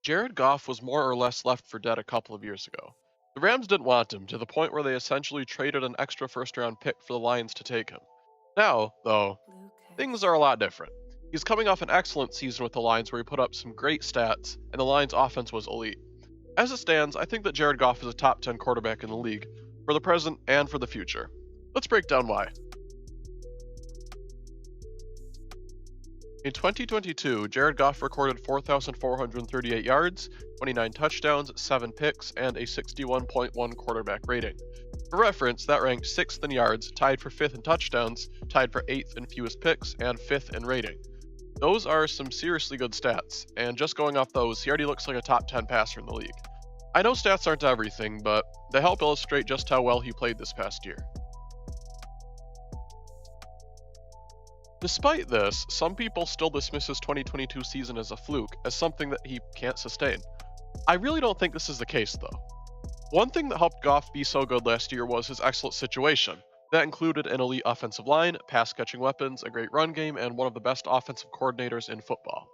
Jared Goff was more or less left for dead a couple of years ago. The Rams didn't want him to the point where they essentially traded an extra first round pick for the Lions to take him. Now, though, things are a lot different. He's coming off an excellent season with the Lions where he put up some great stats, and the Lions' offense was elite. As it stands, I think that Jared Goff is a top 10 quarterback in the league, for the present and for the future. Let's break down why. In 2022, Jared Goff recorded 4,438 yards, 29 touchdowns, 7 picks, and a 61.1 quarterback rating. For reference, that ranked 6th in yards, tied for 5th in touchdowns, tied for 8th in fewest picks, and 5th in rating. Those are some seriously good stats, and just going off those, he already looks like a top 10 passer in the league. I know stats aren't everything, but they help illustrate just how well he played this past year. Despite this, some people still dismiss his 2022 season as a fluke, as something that he can't sustain. I really don't think this is the case, though. One thing that helped Goff be so good last year was his excellent situation. That included an elite offensive line, pass-catching weapons, a great run game, and one of the best offensive coordinators in football.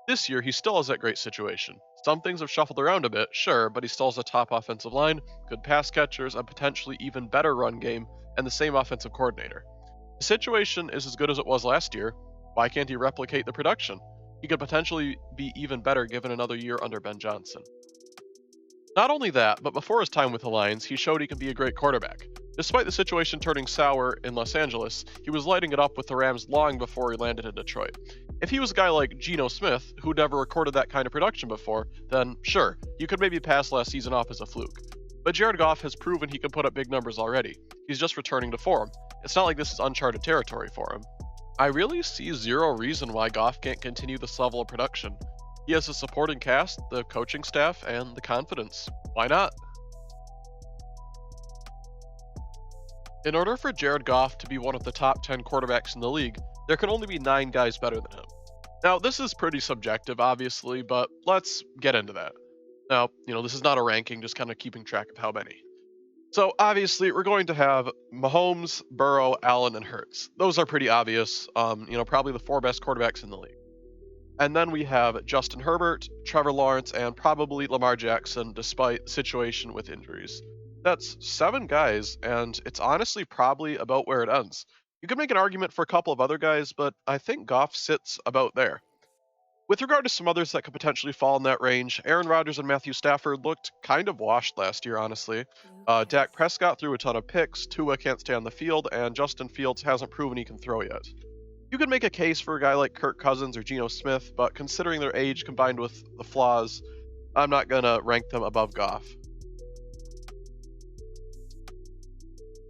This year, he still has that great situation. Some things have shuffled around a bit, sure, but he still has a top offensive line, good pass catchers, a potentially even better run game, and the same offensive coordinator. The situation is as good as it was last year. Why can't he replicate the production? He could potentially be even better given another year under Ben Johnson. Not only that, but before his time with the Lions, he showed he can be a great quarterback. Despite the situation turning sour in Los Angeles, he was lighting it up with the Rams long before he landed in Detroit. If he was a guy like Geno Smith, who never recorded that kind of production before, then sure, you could maybe pass last season off as a fluke. But Jared Goff has proven he can put up big numbers already. He's just returning to form. It's not like this is uncharted territory for him. I really see zero reason why Goff can't continue this level of production. He has the supporting cast, the coaching staff, and the confidence. Why not? In order for Jared Goff to be one of the top 10 quarterbacks in the league, there can only be 9 guys better than him. Now, this is pretty subjective, obviously, but let's get into that. Now, this is not a ranking, just kind of keeping track of how many. So, obviously, we're going to have Mahomes, Burrow, Allen, and Hurts. Those are pretty obvious, probably the 4 best quarterbacks in the league. And then we have Justin Herbert, Trevor Lawrence, and probably Lamar Jackson, despite the situation with injuries. That's 7 guys, and it's honestly probably about where it ends. You could make an argument for a couple of other guys, but I think Goff sits about there. With regard to some others that could potentially fall in that range, Aaron Rodgers and Matthew Stafford looked kind of washed last year, honestly. Dak Prescott threw a ton of picks, Tua can't stay on the field, and Justin Fields hasn't proven he can throw yet. You could make a case for a guy like Kirk Cousins or Geno Smith, but considering their age combined with the flaws, I'm not going to rank them above Goff.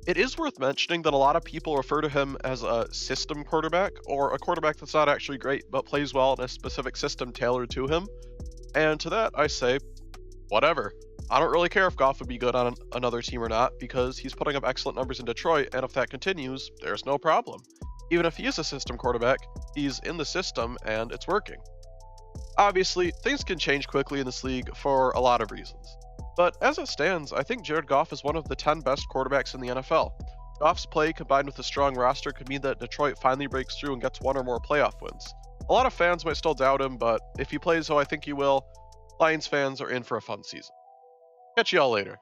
It is worth mentioning that a lot of people refer to him as a system quarterback, or a quarterback that's not actually great but plays well in a specific system tailored to him. And to that, I say, whatever. I don't really care if Goff would be good on another team or not, because he's putting up excellent numbers in Detroit, and if that continues, there's no problem. Even if he is a system quarterback, he's in the system, and it's working. Obviously, things can change quickly in this league for a lot of reasons. But as it stands, I think Jared Goff is one of the 10 best quarterbacks in the NFL. Goff's play combined with a strong roster could mean that Detroit finally breaks through and gets 1 or more playoff wins. A lot of fans might still doubt him, but if he plays how I think he will, Lions fans are in for a fun season. Catch y'all later.